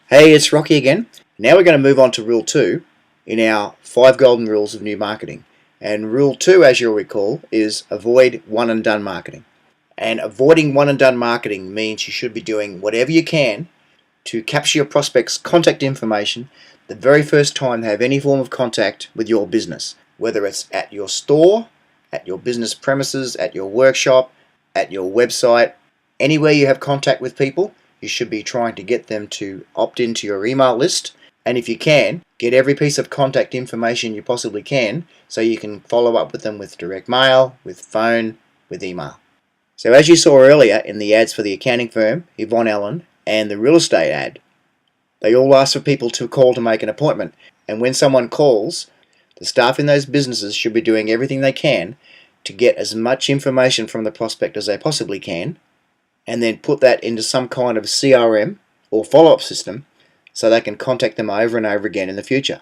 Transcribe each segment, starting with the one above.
Hey, it's Rocky again. Now we're going to move on to Rule 2 in our 5 Golden Rules of New Marketing. And Rule 2, as you'll recall, is avoid one and done marketing. And avoiding one and done marketing means you should be doing whatever you can to capture your prospects' contact information the very first time they have any form of contact with your business, whether it's at your store, at your business premises, at your workshop, at your website, anywhere you have contact with people. You should be trying to get them to opt into your email list, and if you can, get every piece of contact information you possibly can so you can follow up with them with direct mail, with phone, with email. So as you saw earlier in the ads for the accounting firm, Yvonne Allen, and the real estate ad, they all ask for people to call to make an appointment, and when someone calls, the staff in those businesses should be doing everything they can to get as much information from the prospect as they possibly can, and then put that into some kind of CRM or follow-up system so they can contact them over and over again in the future.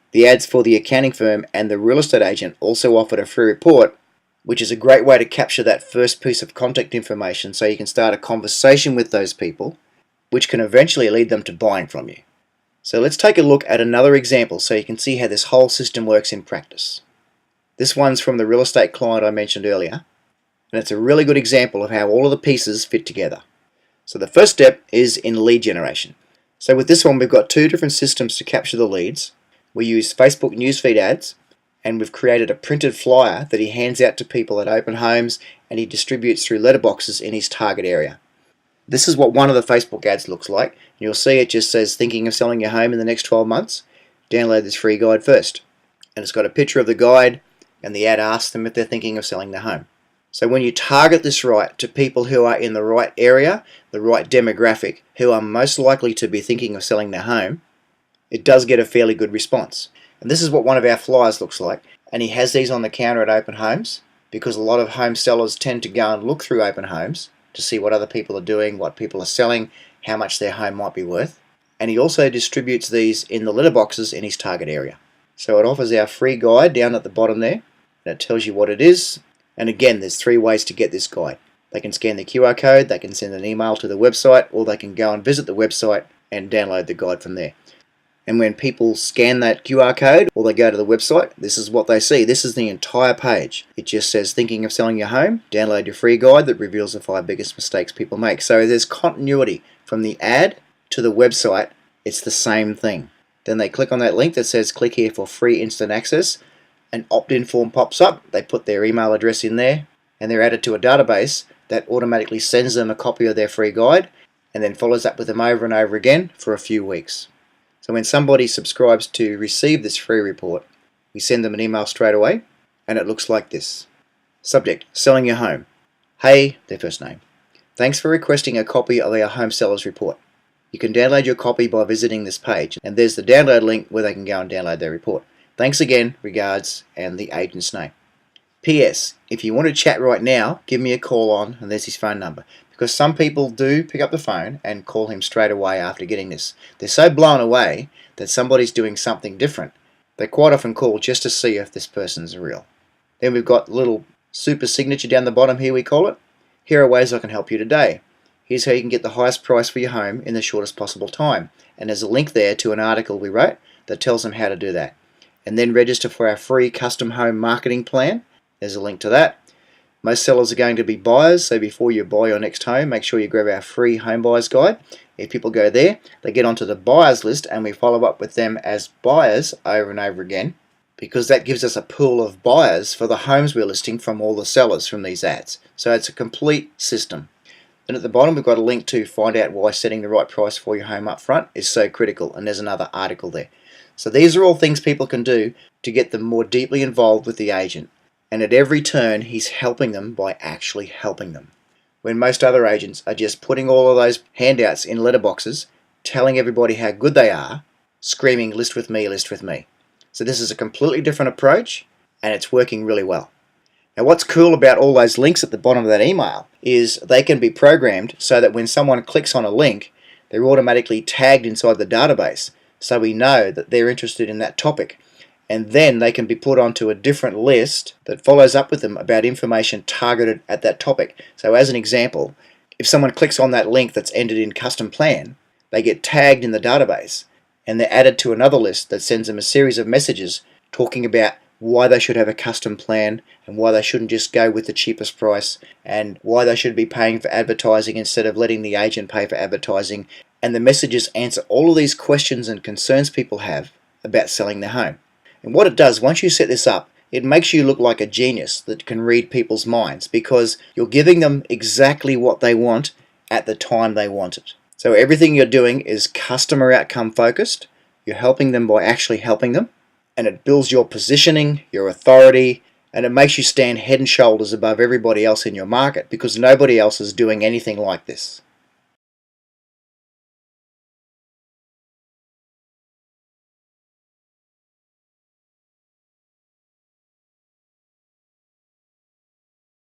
The ads for the accounting firm and the real estate agent also offered a free report, which is a great way to capture that first piece of contact information so you can start a conversation with those people, which can eventually lead them to buying from you. So let's take a look at another example so you can see how this whole system works in practice. This one's from the real estate client I mentioned earlier, and it's a really good example of how all of the pieces fit together. So the first step is in lead generation. So with this one, we've got two different systems to capture the leads. We use Facebook newsfeed ads, and we've created a printed flyer that he hands out to people at open homes and he distributes through letterboxes in his target area. This is what one of the Facebook ads looks like. You'll see it just says, thinking of selling your home in the next 12 months? Download this free guide first. And it's got a picture of the guide, and the ad asks them if they're thinking of selling their home. So when you target this right to people who are in the right area, the right demographic, who are most likely to be thinking of selling their home, it does get a fairly good response. And this is what one of our flyers looks like. And he has these on the counter at open homes because a lot of home sellers tend to go and look through open homes to see what other people are doing, what people are selling, how much their home might be worth. And he also distributes these in the letterboxes in his target area. So it offers our free guide down at the bottom there, and it tells you what it is. And again, there's 3 ways to get this guide. They can scan the QR code, they can send an email to the website, or they can go and visit the website and download the guide from there. And when people scan that QR code or they go to the website, this is what they see. This is the entire page. It just says, thinking of selling your home? Download your free guide that reveals the 5 biggest mistakes people make. So there's continuity from the ad to the website. It's the same thing. Then they click on that link that says, click here for free instant access. An opt-in form pops up, they put their email address in there, and they're added to a database that automatically sends them a copy of their free guide and then follows up with them over and over again for a few weeks. So when somebody subscribes to receive this free report, we send them an email straight away, and it looks like this. Subject, selling your home. Hey, their first name. Thanks for requesting a copy of our home sellers report. You can download your copy by visiting this page, and there's the download link where they can go and download their report. Thanks again, regards, and the agent's name. P.S. If you want to chat right now, give me a call on, and there's his phone number. Because some people do pick up the phone and call him straight away after getting this. They're so blown away that somebody's doing something different. They quite often call just to see if this person's real. Then we've got a little super signature down the bottom here, we call it. Here are ways I can help you today. Here's how you can get the highest price for your home in the shortest possible time. And there's a link there to an article we wrote that tells them how to do that. And then register for our free custom home marketing plan. There's a link to that. Most sellers are going to be buyers, so before you buy your next home, make sure you grab our free home buyers guide. If people go there, they get onto the buyers list and we follow up with them as buyers over and over again, because that gives us a pool of buyers for the homes we're listing from all the sellers from these ads. So it's a complete system. Then at the bottom we've got a link to find out why setting the right price for your home up front is so critical, and there's another article there. So these are all things people can do to get them more deeply involved with the agent. And at every turn, he's helping them by actually helping them. When most other agents are just putting all of those handouts in letterboxes, telling everybody how good they are, screaming, list with me, list with me. So this is a completely different approach, and it's working really well. Now what's cool about all those links at the bottom of that email is they can be programmed so that when someone clicks on a link, they're automatically tagged inside the database. So we know that they're interested in that topic, and then they can be put onto a different list that follows up with them about information targeted at that topic. So as an example, if someone clicks on that link that's ended in custom plan, they get tagged in the database and they're added to another list that sends them a series of messages talking about why they should have a custom plan and why they shouldn't just go with the cheapest price and why they should be paying for advertising instead of letting the agent pay for advertising. And the messages answer all of these questions and concerns people have about selling their home. And what it does, once you set this up, it makes you look like a genius that can read people's minds because you're giving them exactly what they want at the time they want it. So everything you're doing is customer outcome focused. You're helping them by actually helping them. And it builds your positioning, your authority, and it makes you stand head and shoulders above everybody else in your market because nobody else is doing anything like this.